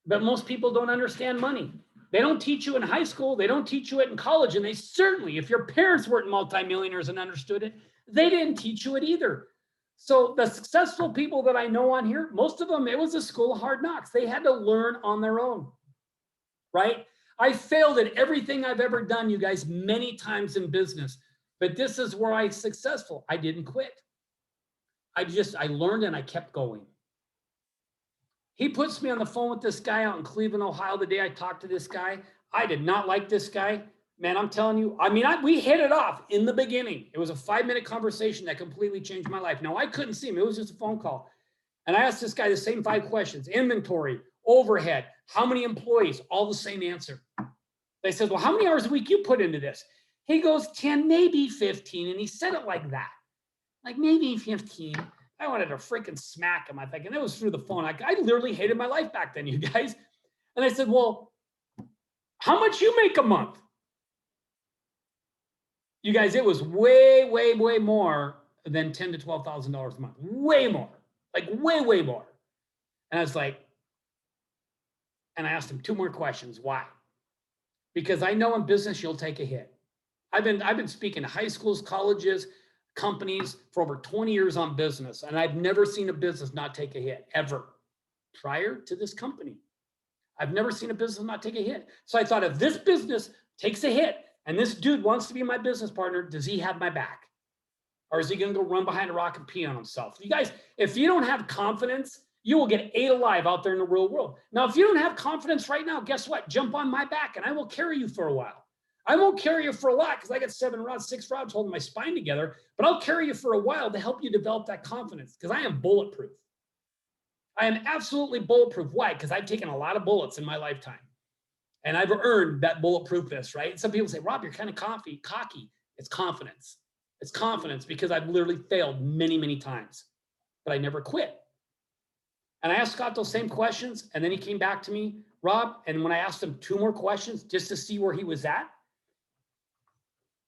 but most people don't understand money. They don't teach you in high school. They don't teach you it in college. And they certainly, if your parents weren't multimillionaires and understood it, they didn't teach you it either. So the successful people that I know on here, most of them, it was a school of hard knocks. They had to learn on their own, right? I failed at everything I've ever done, you guys, many times in business, but this is where I'm successful. I didn't quit. I learned and I kept going. He puts me on the phone with this guy out in Cleveland, Ohio, the day I talked to this guy. I did not like this guy. Man, I'm telling you, we hit it off in the beginning. It was a 5-minute conversation that completely changed my life. Now, I couldn't see him. It was just a phone call. And I asked this guy the same 5 questions: inventory, overhead, how many employees, all the same answer. They said, well, how many hours a week you put into this? He goes, 10, maybe 15. And he said it like that, like maybe 15. I wanted to freaking smack him. I think, and it was through the phone. I literally hated my life back then, you guys. And I said, well, how much you make a month? You guys, it was way, way, way more than $10,000 to $12,000 a month. Way more, like way, way more. And I was like, and I asked him 2 more questions. Why? Because I know in business, you'll take a hit. I've been speaking to high schools, colleges, companies for over 20 years on business. And I've never seen a business not take a hit ever prior to this company. I've never seen a business not take a hit. So I thought, if this business takes a hit and this dude wants to be my business partner, does he have my back? Or is he going to go run behind a rock and pee on himself? You guys, if you don't have confidence, you will get ate alive out there in the real world. Now, if you don't have confidence right now, guess what? Jump on my back and I will carry you for a while. I won't carry you for a lot because I got 6 rods holding my spine together, but I'll carry you for a while to help you develop that confidence, because I am bulletproof. I am absolutely bulletproof. Why? Because I've taken a lot of bullets in my lifetime and I've earned that bulletproofness, right? And some people say, Rob, you're kind of cocky. It's confidence. It's confidence because I've literally failed many, many times, but I never quit. And I asked Scott those same questions, and then he came back to me, Rob, and when I asked him 2 more questions just to see where he was at,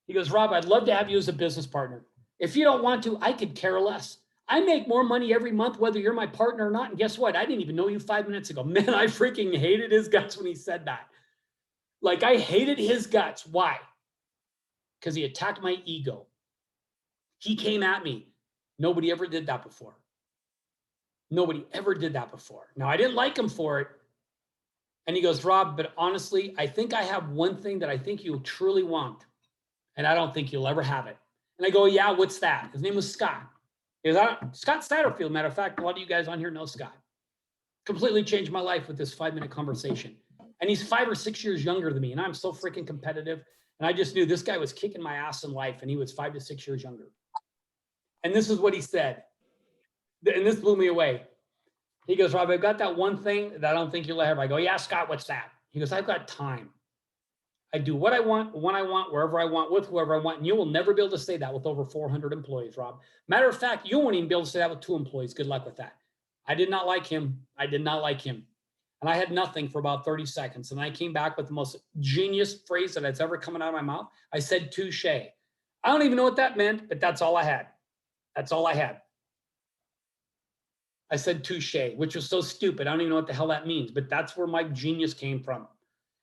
he goes, Rob, I'd love to have you as a business partner. If you don't want to, I could care less. I make more money every month, whether you're my partner or not. And guess what? I didn't even know you 5 minutes ago. Man, I freaking hated his guts when he said that. Like, I hated his guts. Why? Because he attacked my ego. He came at me. Nobody ever did that before. Nobody ever did that before. Now, I didn't like him for it. And he goes, Rob, but honestly, I think I have one thing that I think you truly want, and I don't think you'll ever have it. And I go, yeah, what's that? His name was Scott. He goes, Scott Satterfield. Matter of fact, a lot of you guys on here know Scott. Completely changed my life with this 5-minute conversation. And he's 5 or 6 years younger than me. And I'm so freaking competitive. And I just knew this guy was kicking my ass in life. And he was 5 to 6 years younger. And this is what he said. And this blew me away. He goes, Rob, I've got that one thing that I don't think you'll ever have. I go, yeah, Scott, what's that? He goes, I've got time. I do what I want, when I want, wherever I want, with whoever I want. And you will never be able to say that with over 400 employees, Rob. Matter of fact, you won't even be able to say that with 2 employees. Good luck with that. I did not like him. I did not like him. And I had nothing for about 30 seconds. And I came back with the most genius phrase that has ever come out of my mouth. I said, touche. I don't even know what that meant, but that's all I had. That's all I had. I said touche, which was so stupid. I don't even know what the hell that means, but that's where my genius came from.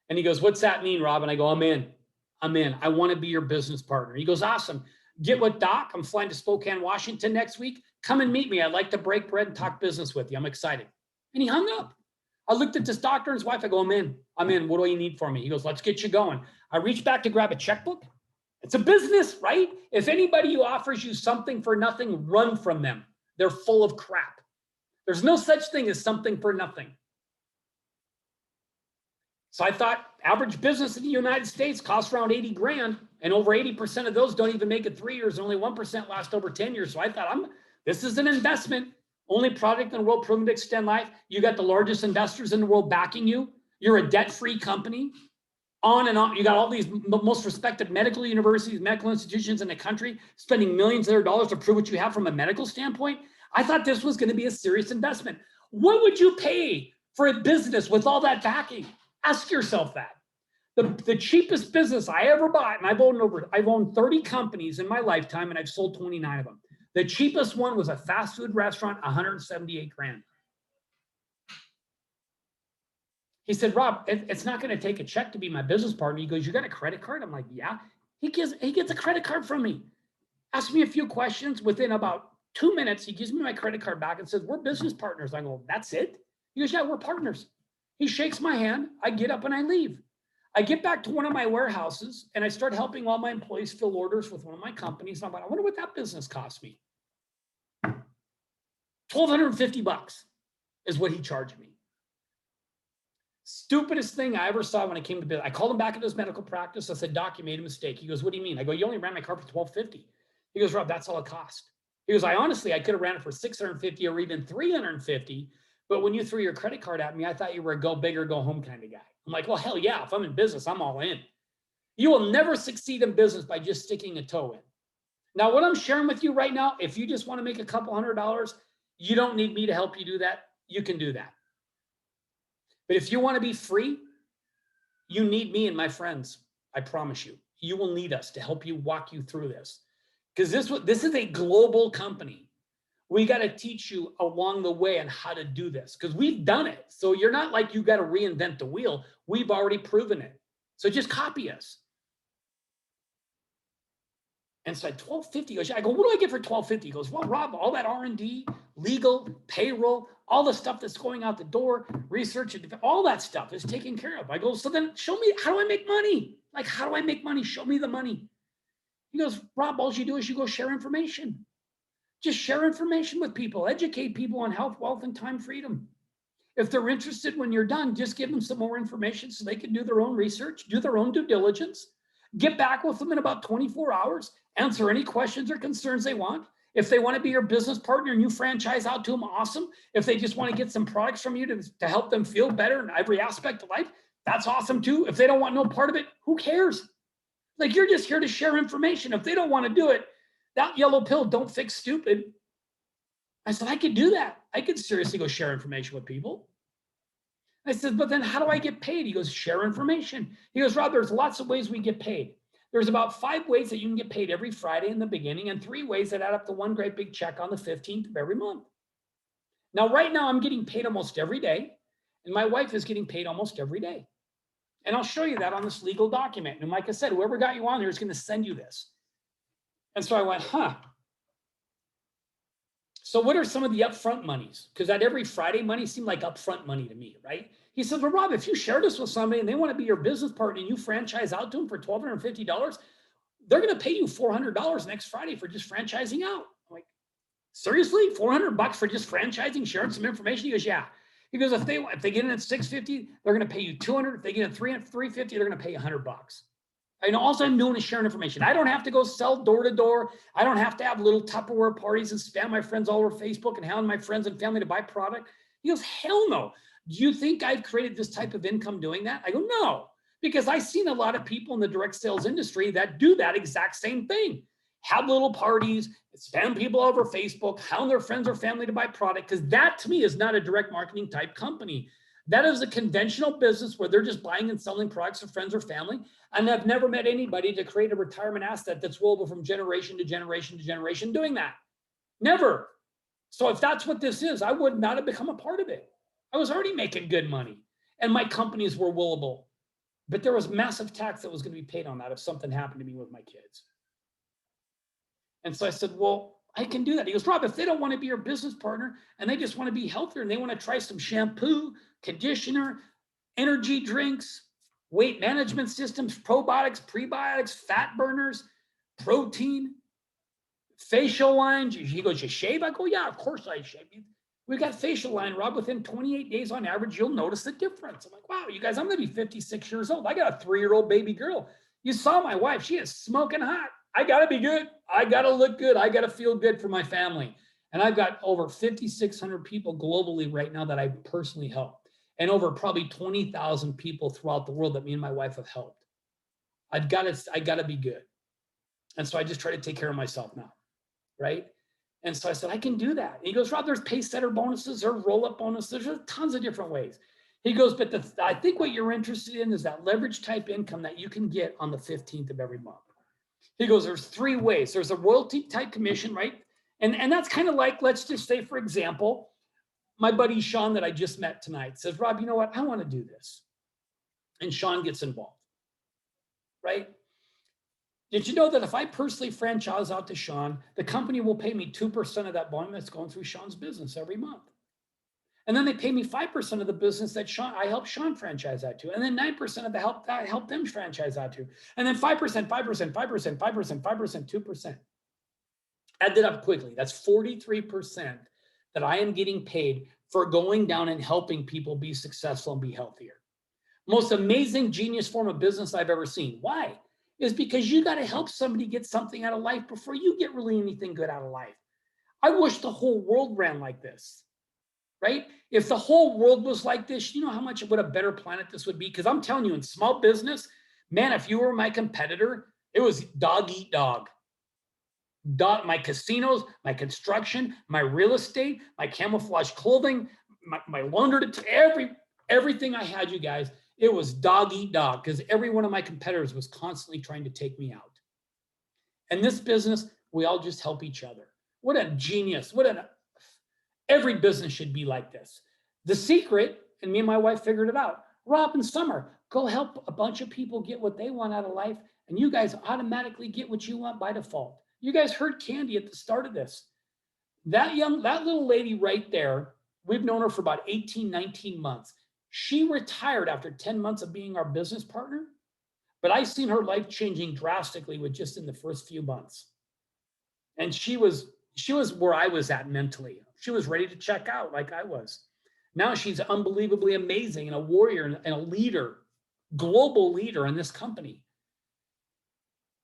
And he goes, what's that mean, Rob? And I go, I'm in. I want to be your business partner. He goes, awesome. Get with Doc. I'm flying to Spokane, Washington next week. Come and meet me. I'd like to break bread and talk business with you. I'm excited. And he hung up. I looked at this doctor and his wife. I go, I'm in. What do you need for me? He goes, let's get you going. I reached back to grab a checkbook. It's a business, right? If anybody who offers you something for nothing, run from them. They're full of crap. There's no such thing as something for nothing. So I thought average business in the United States costs around 80 grand, and over 80% of those don't even make it 3 years. Only 1% last over 10 years. So I thought, this is an investment. Only product in the world proven to extend life. You got the largest investors in the world backing you. You're a debt-free company. On and on. You got all these most respected medical universities, medical institutions in the country spending millions of their dollars to prove what you have from a medical standpoint. I thought this was going to be a serious investment. What would you pay for a business with all that backing? Ask yourself that. The cheapest business I ever bought, and I've owned 30 companies in my lifetime, and I've sold 29 of them. The cheapest one was a fast food restaurant, 178 grand. He said, Rob, it's not going to take a check to be my business partner. He goes, you got a credit card? I'm like, yeah. He gets a credit card from me. Asked me a few questions. Within about 2 minutes, he gives me my credit card back and says, we're business partners. I go, that's it? He goes, yeah, we're partners. He shakes my hand. I get up and I leave. I get back to one of my warehouses and I start helping all my employees fill orders with one of my companies. And I'm like, I wonder what that business cost me. $1,250 is what he charged me. Stupidest thing I ever saw when it came to business. I called him back at his medical practice. I said, Doc, you made a mistake. He goes, what do you mean? I go, you only ran my car for $1,250. He goes, Rob, that's all it cost. He goes, I could have ran it for $650 or even $350. But when you threw your credit card at me, I thought you were a go big or go home kind of guy. I'm like, well, hell yeah. If I'm in business, I'm all in. You will never succeed in business by just sticking a toe in. Now, what I'm sharing with you right now, if you just want to make a couple $100, you don't need me to help you do that. You can do that. But if you want to be free, you need me and my friends. I promise you, you will need us to help you walk you through this. Because this is a global company. We got to teach you along the way on how to do this because we've done it. So you're not like you got to reinvent the wheel. We've already proven it. So just copy us. And so at $1,250, I go, what do I get for $1,250? He goes, well, Rob, all that R&D, legal, payroll, all the stuff that's going out the door, research, all that stuff is taken care of. I go, so then show me, how do I make money? Like, how do I make money? Show me the money. He goes, Rob, all you do is you go share information. Just share information with people, educate people on health, wealth, and time freedom. If they're interested when you're done, just give them some more information so they can do their own research, do their own due diligence, get back with them in about 24 hours, answer any questions or concerns they want. If they want to be your business partner and you franchise out to them, awesome. If they just want to get some products from you to help them feel better in every aspect of life, that's awesome too. If they don't want no part of it, who cares? Like, you're just here to share information. If they don't want to do it, that yellow pill, don't fix stupid. I said, I could do that. I could seriously go share information with people. I said, but then how do I get paid? He goes, share information. He goes, Rob, there's lots of ways we get paid. There's about 5 ways that you can get paid every Friday in the beginning and 3 ways that add up to one great big check on the 15th of every month. Now, right now, I'm getting paid almost every day, and my wife is getting paid almost every day. And I'll show you that on this legal document. And like I said, whoever got you on there is going to send you this. And so I went, So what are some of the upfront monies? Because that every Friday money seemed like upfront money to me, right? He said, well, Rob, if you share this with somebody and they want to be your business partner and you franchise out to them for $1,250, they're going to pay you $400 next Friday for just franchising out. I'm like, seriously? $400 for just franchising, sharing some information? He goes, yeah. He goes, if they get in at $650, they're going to pay you $200. If they get in at $350, they're going to pay you $100. I know all I'm doing is sharing information. I don't have to go sell door to door. I don't have to have little Tupperware parties and spam my friends all over Facebook and hound my friends and family to buy product. He goes, hell no. Do you think I've created this type of income doing that? I go, no, because I've seen a lot of people in the direct sales industry that do that exact same thing. Have little parties, spam people over Facebook, hound their friends or family to buy product, because that to me is not a direct marketing type company. That is a conventional business where they're just buying and selling products to friends or family. And I've never met anybody to create a retirement asset that's rollable from generation to generation to generation doing that. Never. So if that's what this is, I would not have become a part of it. I was already making good money and my companies were willable. But there was massive tax that was going to be paid on that if something happened to me with my kids. And so I said, well, I can do that. He goes, Rob, if they don't want to be your business partner and they just want to be healthier and they want to try some shampoo, conditioner, energy drinks, weight management systems, probiotics, prebiotics, fat burners, protein, facial lines. He goes, you shave? I go, yeah, of course I shave. We've got facial line, Rob. Within 28 days on average, you'll notice the difference. I'm like, wow, you guys, I'm going to be 56 years old. I got a 3-year-old baby girl. You saw my wife. She is smoking hot. I got to be good. I got to look good. I got to feel good for my family. And I've got over 5,600 people globally right now that I personally help, and over probably 20,000 people throughout the world that me and my wife have helped. I got to be good. And so I just try to take care of myself now, right? And so I said, I can do that. And he goes, Rob, there's pace setter bonuses or roll-up bonuses. There's tons of different ways. He goes, but I think what you're interested in is that leverage type income that you can get on the 15th of every month. He goes, there's 3 ways. There's a royalty type commission, right? And that's kind of like, let's just say, for example, my buddy Sean that I just met tonight says, Rob, you know what? I want to do this. And Sean gets involved, right? Did you know that if I personally franchise out to Sean, the company will pay me 2% of that volume that's going through Sean's business every month? And then they pay me 5% of the business that I help Sean franchise out to. And then 9% of the help that I help them franchise out to. And then 5%, 5%, 5%, 5%, 5%, 2%. Add that up quickly. That's 43% that I am getting paid for going down and helping people be successful and be healthier. Most amazing genius form of business I've ever seen. Why? Is because you got to help somebody get something out of life before you get really anything good out of life. I wish the whole world ran like this, right? If the whole world was like this, you know how much what a better planet this would be? Because I'm telling you, in small business, man, if you were my competitor, it was dog eat dog. My casinos, my construction, my real estate, my camouflage clothing, my laundry, everything I had, you guys, it was dog eat dog, because every one of my competitors was constantly trying to take me out. And this business, we all just help each other. What a genius. Every business should be like this. The secret, and me and my wife figured it out, Rob and Summer, go help a bunch of people get what they want out of life, and you guys automatically get what you want by default. You guys heard Candy at the start of this. That little lady right there, we've known her for about 18, 19 months. She retired after 10 months of being our business partner, but I seen her life changing drastically with just in the first few months. And she was where I was at mentally. She was ready to check out like I was. Now she's unbelievably amazing and a warrior and a leader, global leader in this company.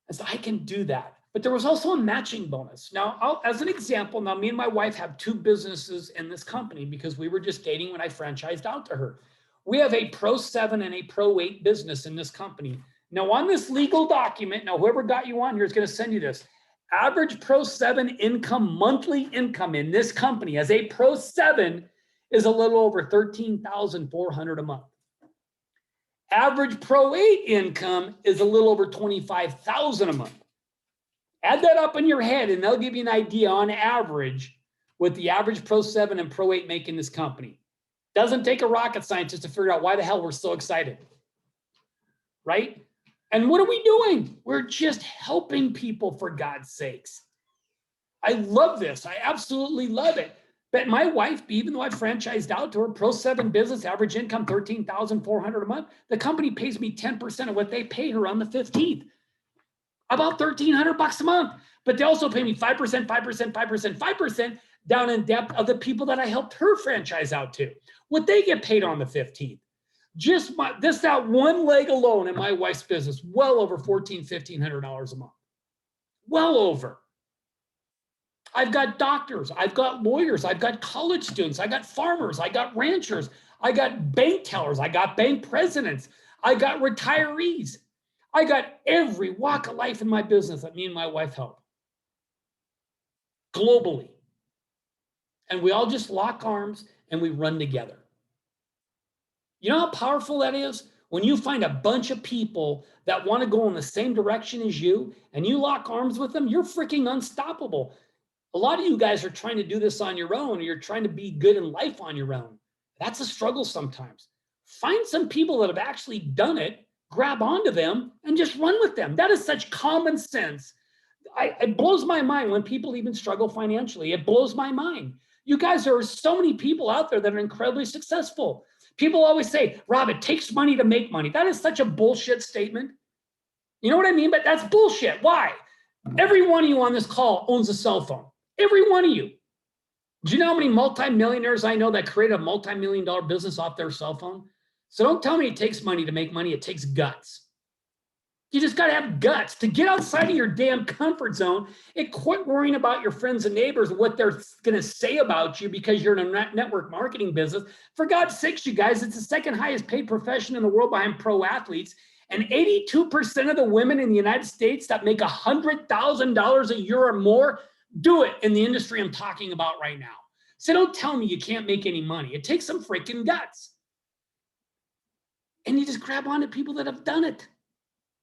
And so I can do that. But there was also a matching bonus. Now, as an example, now me and my wife have 2 businesses in this company because we were just dating when I franchised out to her. We have a Pro 7 and a Pro 8 business in this company. Now, on this legal document, now whoever got you on here is going to send you this. Average Pro 7 income, monthly income in this company as a Pro 7 is a little over $13,400 a month. Average Pro 8 income is a little over $25,000 a month. Add that up in your head and they'll give you an idea on average what the average Pro 7 and Pro 8 make in this company. Doesn't take a rocket scientist to figure out why the hell we're so excited, right? And what are we doing? We're just helping people, for God's sakes. I love this. I absolutely love it. But my wife, even though I franchised out to her, Pro 7 business, average income $13,400 a month, the company pays me 10% of what they pay her on the 15th. About $1,300 a month. But they also pay me 5%, 5%, 5%, 5% down in depth of the people that I helped her franchise out to. What they get paid on the 15th. Just that one leg alone in my wife's business, well over $1,400, $1,500 a month. Well over. I've got doctors, I've got lawyers, I've got college students, I got farmers, I got ranchers, I got bank tellers, I got bank presidents, I got retirees. I got every walk of life in my business that me and my wife help globally. And we all just lock arms and we run together. You know how powerful that is? When you find a bunch of people that want to go in the same direction as you and you lock arms with them, you're freaking unstoppable. A lot of you guys are trying to do this on your own, or you're trying to be good in life on your own. That's a struggle sometimes. Find some people that have actually done it, grab onto them and just run with them. That is such common sense. It blows my mind when people even struggle financially. It blows my mind. You guys, there are so many people out there that are incredibly successful. People always say, Rob, it takes money to make money. That is such a bullshit statement. You know what I mean? But that's bullshit. Why? Every one of you on this call owns a cell phone. Every one of you. Do you know how many multimillionaires I know that create a multi-million-dollar business off their cell phone? So don't tell me it takes money to make money. It takes guts. You just got to have guts to get outside of your damn comfort zone and quit worrying about your friends and neighbors and what they're going to say about you because you're in a network marketing business. For God's sakes, you guys, it's the second highest paid profession in the world behind pro athletes. And 82% of the women in the United States that make $100,000 a year or more do it in the industry I'm talking about right now. So don't tell me you can't make any money. It takes some freaking guts. And you just grab onto people that have done it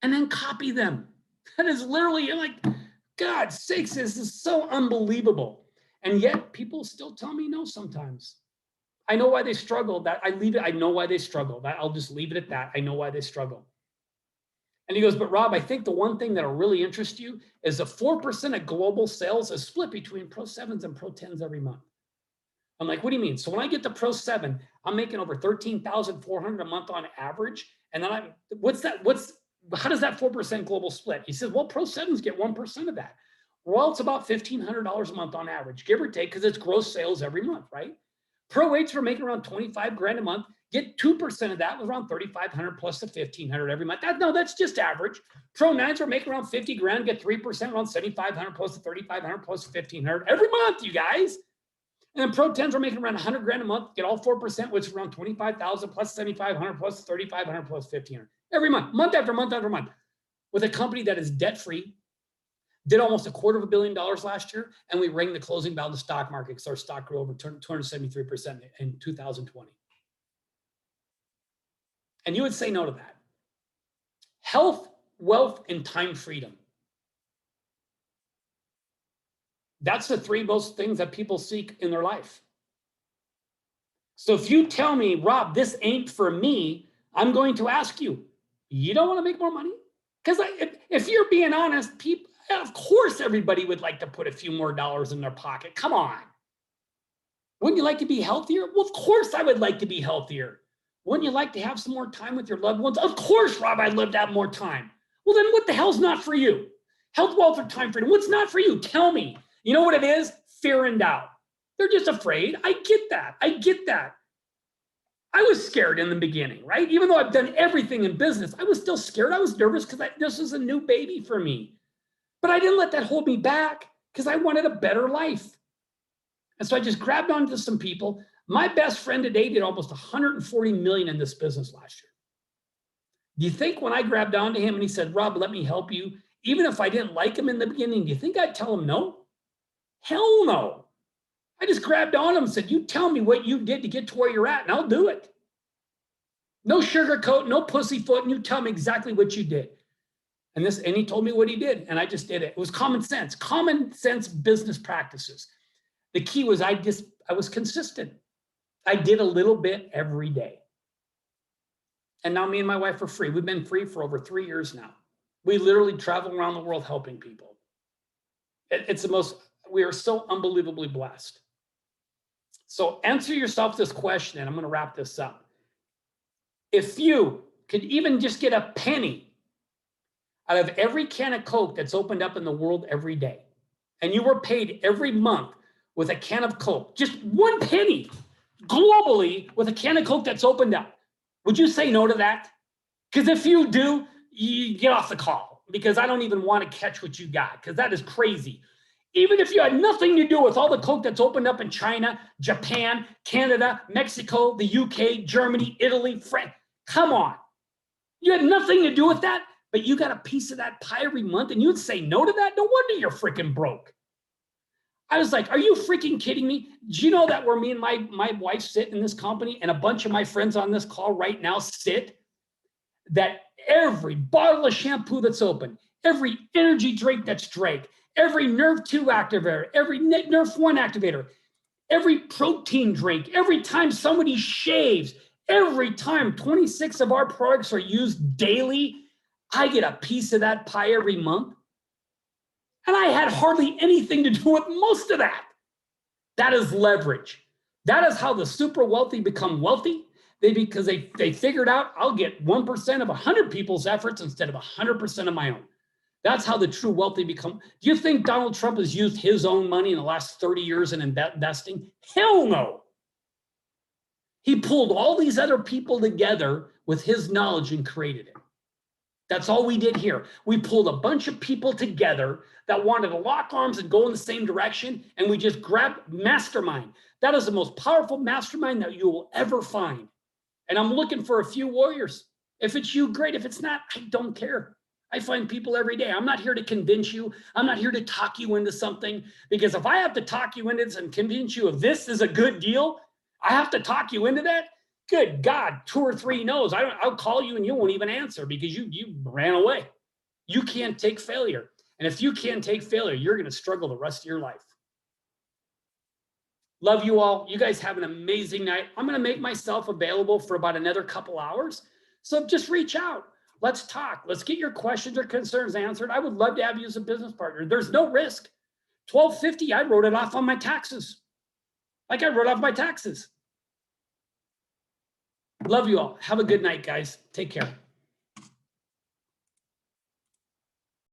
and then copy them. That is literally, you're like, God's sakes, this is so unbelievable. And yet people still tell me no sometimes. I know why they struggle. That I leave it. I know why they struggle. That I'll just leave it at that. I know why they struggle. And he goes, but Rob, I think the one thing that'll really interest you is the 4% of global sales is split between Pro 7s and Pro 10s every month. I'm like, what do you mean? So when I get to Pro 7, I'm making over $13,400 a month on average. And then how does that 4% global split? He says, well, Pro 7s get 1% of that. Well, it's about $1,500 a month on average, give or take, because it's gross sales every month, right? Pro 8s were making around 25 grand a month. Get 2% of that was around 3,500 plus the 1,500 every month. That's just average. Pro 9s were making around 50 grand, get 3% around 7,500 plus the 3,500 plus 1,500 every month, you guys. And then Pro 10s were making around 100 grand a month, get all 4%, which is around 25,000 plus 7,500 plus 3,500 plus 1,500 every month, month after month after month, with a company that is debt-free, did almost $250 million last year, and we rang the closing bell of the stock market because our stock grew over 273% in 2020. And you would say no to that. Health, wealth, and time freedom. That's the three most things that people seek in their life. So if you tell me, Rob, this ain't for me, I'm going to ask you, you don't want to make more money? Because if you're being honest, people, of course everybody would like to put a few more dollars in their pocket. Come on. Wouldn't you like to be healthier? Well, of course I would like to be healthier. Wouldn't you like to have some more time with your loved ones? Of course, Rob, I'd love to have more time. Well, then what the hell's not for you? Health, wealth, or time freedom? What's not for you? Tell me. You know what it is? Fear and doubt. They're just afraid. I get that. I was scared in the beginning, right? Even though I've done everything in business, I was still scared. I was nervous because this was a new baby for me. But I didn't let that hold me back because I wanted a better life. And so I just grabbed onto some people. My best friend today did almost 140 million in this business last year. Do you think when I grabbed onto him and he said, Rob, let me help you, even if I didn't like him in the beginning, do you think I'd tell him no? Hell no. I just grabbed on him and said, you tell me what you did to get to where you're at and I'll do it. No sugarcoat, no pussyfoot, and you tell me exactly what you did. And he told me what he did, and I just did it. It was common sense business practices. The key was I was consistent. I did a little bit every day. And now me and my wife are free. We've been free for over 3 years now. We literally travel around the world helping people. We are so unbelievably blessed. So answer yourself this question, and I'm going to wrap this up. If you could even just get a penny out of every can of Coke that's opened up in the world every day, and you were paid every month with a can of Coke, just 1 penny globally with a can of Coke that's opened up, would you say no to that? Because if you do, you get off the call, because I don't even want to catch what you got, because that is crazy. Even if you had nothing to do with all the Coke that's opened up in China, Japan, Canada, Mexico, the UK, Germany, Italy, France, come on. You had nothing to do with that, but you got a piece of that pie every month and you'd say no to that? No wonder you're freaking broke. I was like, are you freaking kidding me? Do you know that where me and my wife sit in this company and a bunch of my friends on this call right now sit, that every bottle of shampoo that's open, every energy drink that's drank, every Nerve 2 activator, every Nerve 1 activator, every protein drink, every time somebody shaves, every time 26 of our products are used daily, I get a piece of that pie every month. And I had hardly anything to do with most of that. That is leverage. That is how the super wealthy become wealthy. Because they figured out, I'll get 1% of 100 people's efforts instead of 100% of my own. That's how the true wealthy become. Do you think Donald Trump has used his own money in the last 30 years in investing? Hell no. He pulled all these other people together with his knowledge and created it. That's all we did here. We pulled a bunch of people together that wanted to lock arms and go in the same direction, and we just grabbed mastermind. That is the most powerful mastermind that you will ever find. And I'm looking for a few warriors. If it's you, great. If it's not, I don't care. I find people every day. I'm not here to convince you. I'm not here to talk you into something, because if I have to talk you into this and convince you if this is a good deal, I have to talk you into that. Good God, 2 or 3 no's. I'll call you and you won't even answer because you ran away. You can't take failure. And if you can't take failure, you're going to struggle the rest of your life. Love you all. You guys have an amazing night. I'm going to make myself available for about another couple hours. So just reach out. Let's talk. Let's get your questions or concerns answered. I would love to have you as a business partner. There's no risk. $12.50, I wrote it off on my taxes. Like I wrote off my taxes. Love you all. Have a good night, guys. Take care.